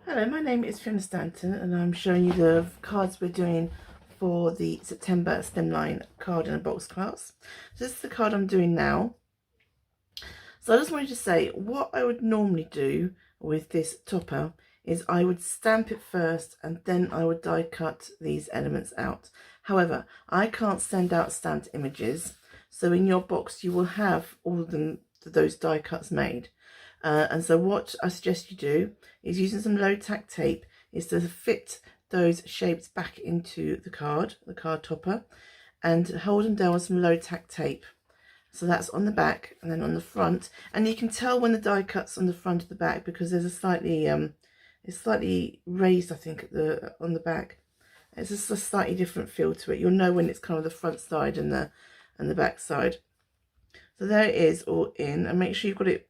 Hello, my name is Fiona Stanton and I'm showing you the cards we're doing for the September Slimline card in a box class. So this is the card I'm doing now. So I just wanted to say what I would normally do with this topper is I would stamp it first and then I would die cut these elements out. However, I can't send out stamped images, so in your box you will have all of them, those die cuts made. And so what I suggest you do is using some low tack tape is to fit those shapes back into the card topper, and hold them down with some low tack tape. So that's on the back and then on the front, and you can tell when the die cuts on the front of the back because there's a slightly it's slightly raised, I think, at the on the back. It's just a slightly different feel to it. You'll know when it's kind of the front side and the back side. So there it is all in, and make sure you've got it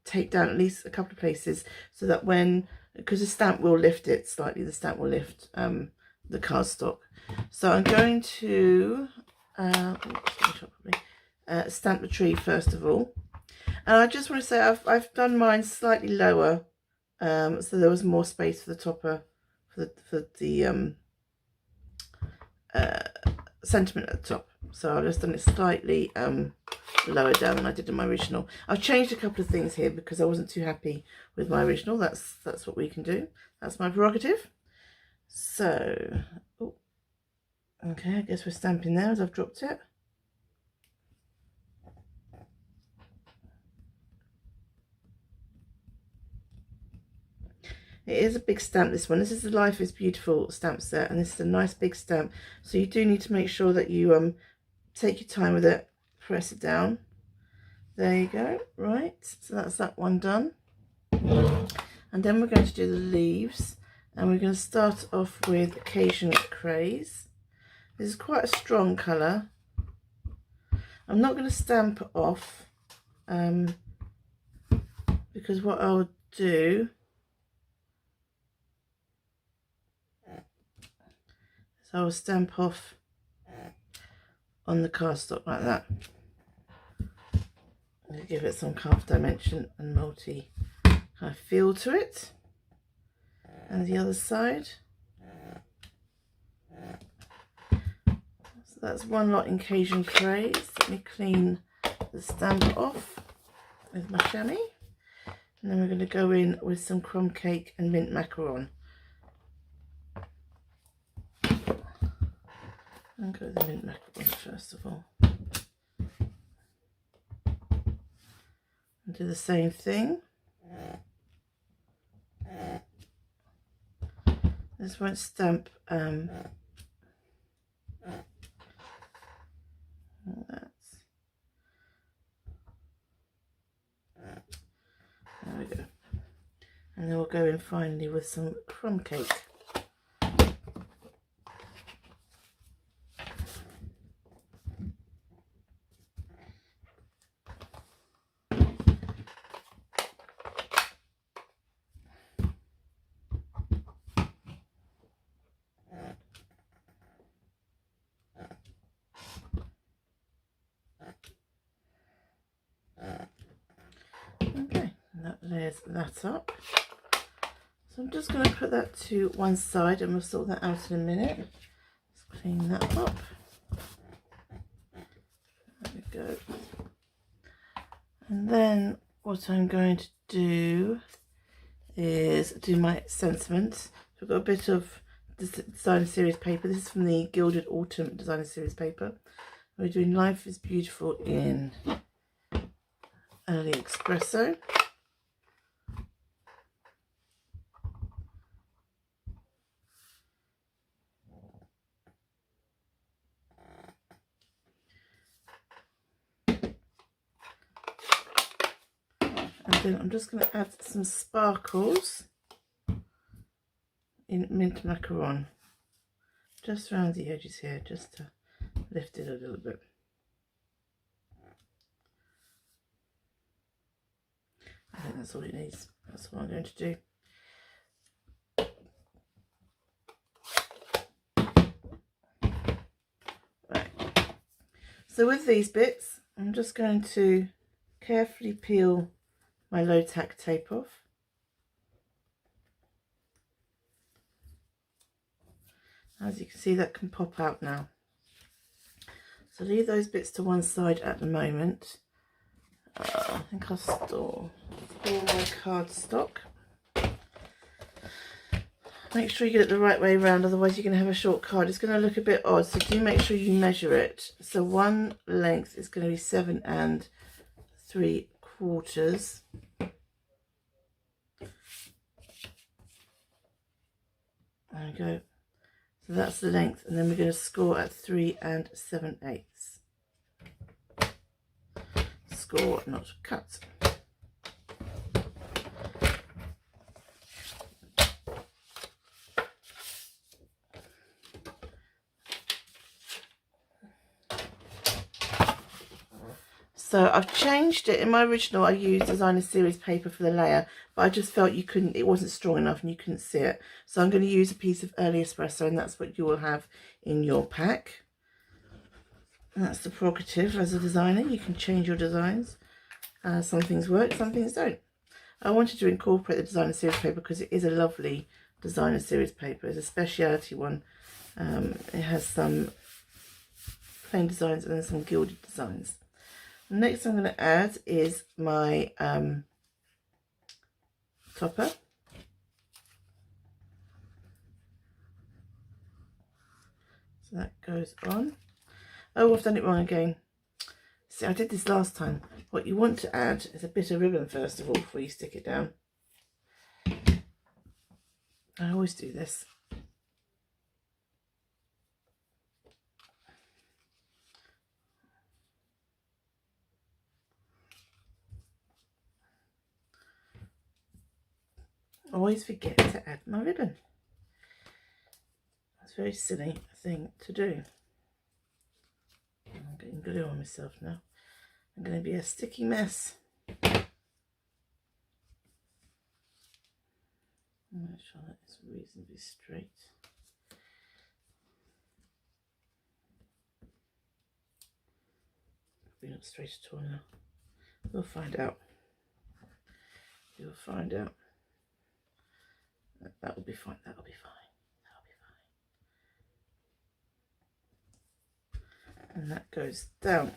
taped down at least a couple of places so that when, because the stamp will lift it slightly, the stamp will lift the cardstock. So I'm going to stamp the tree first of all, and I just want to say I've done mine slightly lower, so there was more space for the topper, for the sentiment at the top. So I've just done it slightly lower down than I did in my original. I've changed a couple of things here because I wasn't too happy with my original. That's what we can do. That's my prerogative. So, oh, okay, I guess we're stamping there as I've dropped it. It is a big stamp, this one. This is the Life is Beautiful stamp set, and this is a nice big stamp. So you do need to make sure that you take your time with it, press it down. There you go. Right, so that's that one done. And then we're going to do the leaves, and we're going to start off with Occasion Craze. This is quite a strong colour. I'm not going to stamp off because what I'll do is I'll stamp off on the cardstock like that. I'll give it some kind of dimension and multi kind of feel to it. And the other side. So that's one lot in Occasion Craze. Let me clean the stamp off with my chamois. And then we're going to go in with some crumb cake and mint macaron. And go with the mint macaron first of all. And do the same thing. This won't stamp there we go. And then we'll go in finally with some crumb cake. Okay, that layers that up. So I'm just going to put that to one side and we'll sort that out in a minute. Let's clean that up. There we go. And then what I'm going to do is do my sentiments. So I've got a bit of designer series paper. This is from the Gilded Autumn designer series paper. We're doing Life is Beautiful in Early Espresso. And then I'm just going to add some sparkles in mint macaron, just around the edges here, just to lift it a little bit. I think that's all it needs. That's what I'm going to do. Right. So with these bits, I'm just going to carefully peel my low tack tape off. As you can see, that can pop out now. So leave those bits to one side at the moment. I think I'll store my cardstock. Make sure you get it the right way around, otherwise you're going to have a short card. It's going to look a bit odd, so do make sure you measure it. So one length is going to be 7 3/4. There we go. So that's the length, and then we're going to score at 3 7/8. Score, not cut. So I've changed it. In my original, I used designer series paper for the layer, but I just felt it wasn't strong enough and you couldn't see it. So I'm going to use a piece of early espresso, and that's what you will have in your pack. And that's the prerogative as a designer. You can change your designs. Some things work, some things don't. I wanted to incorporate the designer series paper because it is a lovely designer series paper. It's a speciality one. It has some plain designs and then some gilded designs. Next I'm going to add is my topper. So that goes on. Oh, I've done it wrong again. See, I did this last time. What you want to add is a bit of ribbon first of all before you stick it down. I always do this. I always forget to add my ribbon. That's a very silly thing to do. I'm getting glue on myself now. I'm going to be a sticky mess. Make sure that is reasonably straight. Probably not straight at all now. We'll find out. You'll find out. That will be fine. That will be fine. That will be fine. And that goes down.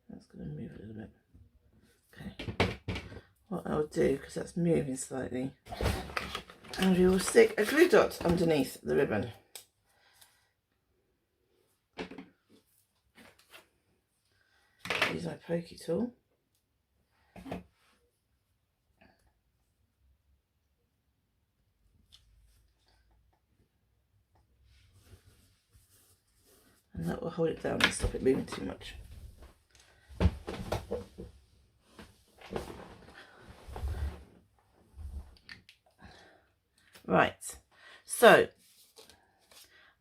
That's going to move a little bit. Okay. What I'll do, because that's moving slightly, and we will stick a glue dot underneath the ribbon. Use my pokey tool. And that will hold it down and stop it moving too much. Right, so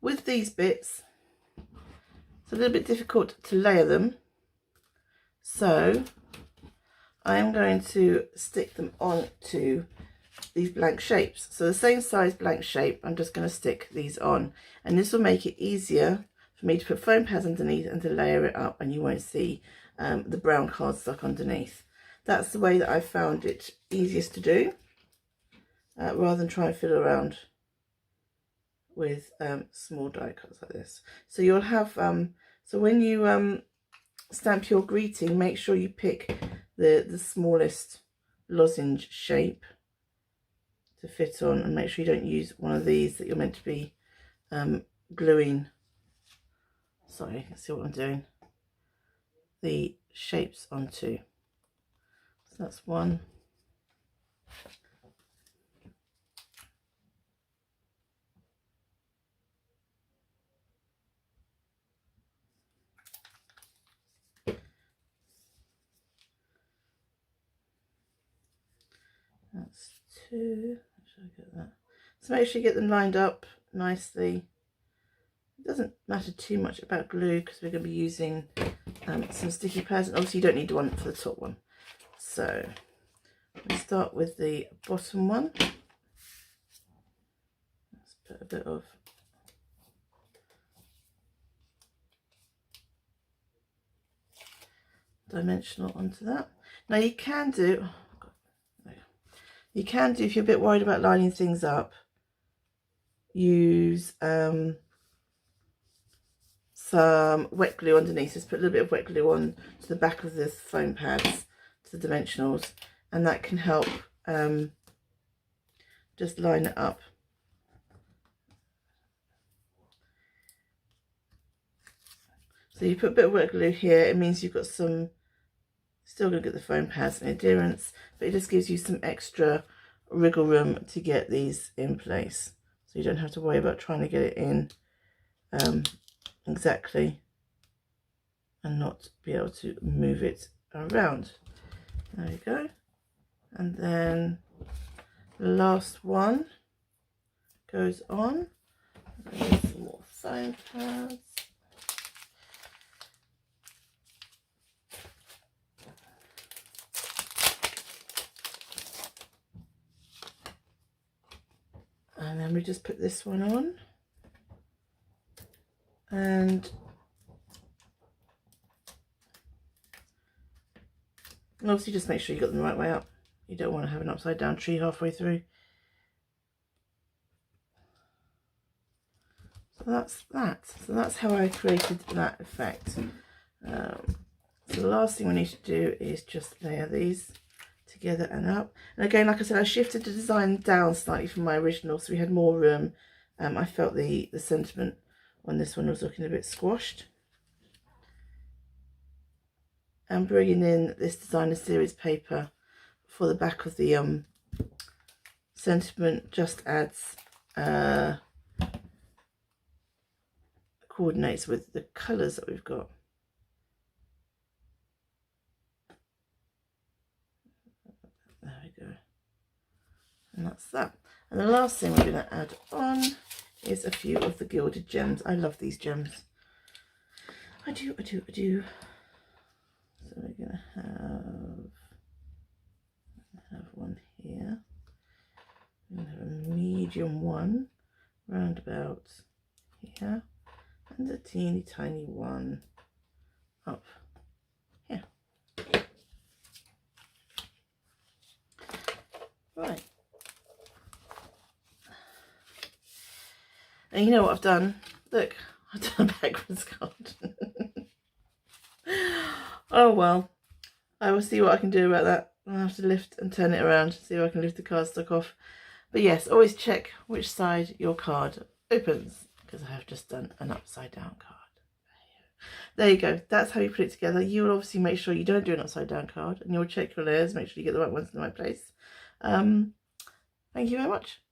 with these bits, it's a little bit difficult to layer them. So I am going to stick them onto these blank shapes. So the same size blank shape, I'm just going to stick these on. And this will make it easier for me to put foam pads underneath and to layer it up, and you won't see the brown cardstock underneath. That's the way that I found it easiest to do, rather than try and fiddle around with small die cuts like this. So you'll have, so when you stamp your greeting, make sure you pick the smallest lozenge shape to fit on, and make sure you don't use one of these that you're meant to be gluing. Sorry, let's see what I'm doing. The shapes onto. So that's one. That's two. Should I get that? So make sure you get them lined up nicely. It doesn't matter too much about glue because we're going to be using some sticky pads, and obviously you don't need one for the top one. So let's start with the bottom one. Let's put a bit of dimensional onto that. Now you can do, if you're a bit worried about lining things up, use some wet glue underneath. Just put a little bit of wet glue on to the back of the foam pads, to the dimensionals, and that can help just line it up. So you put a bit of wet glue here, it means you've got some, still going to get the foam pads and adherence, but it just gives you some extra wriggle room to get these in place. So you don't have to worry about trying to get it in exactly and not be able to move it around. There you go. And then the last one goes on. There's some more foam pads. And then we just put this one on. And obviously just make sure you got them the right way up. You don't want to have an upside down tree halfway through. So that's that. So that's how I created that effect. So the last thing we need to do is just layer these together and up. And again, like I said, I shifted the design down slightly from my original, so we had more room. I felt the sentiment on this one was looking a bit squashed. And bringing in this designer series paper for the back of the sentiment just adds coordinates with the colours that we've got. There we go. And that's that. And the last thing we're going to add on is a few of the gilded gems. I love these gems. I do. So we're going to have one here. We're going to have a medium one round about here, and a teeny tiny one up here. Right. And you know what I've done? Look, I've done a backwards card. Oh well, I will see what I can do about that. I'll have to lift and turn it around, see if I can lift the cardstock off. But yes, always check which side your card opens, because I have just done an upside down card. There you go. That's how you put it together. You will obviously make sure you don't do an upside down card, and you'll check your layers, make sure you get the right ones in the right place. Thank you very much.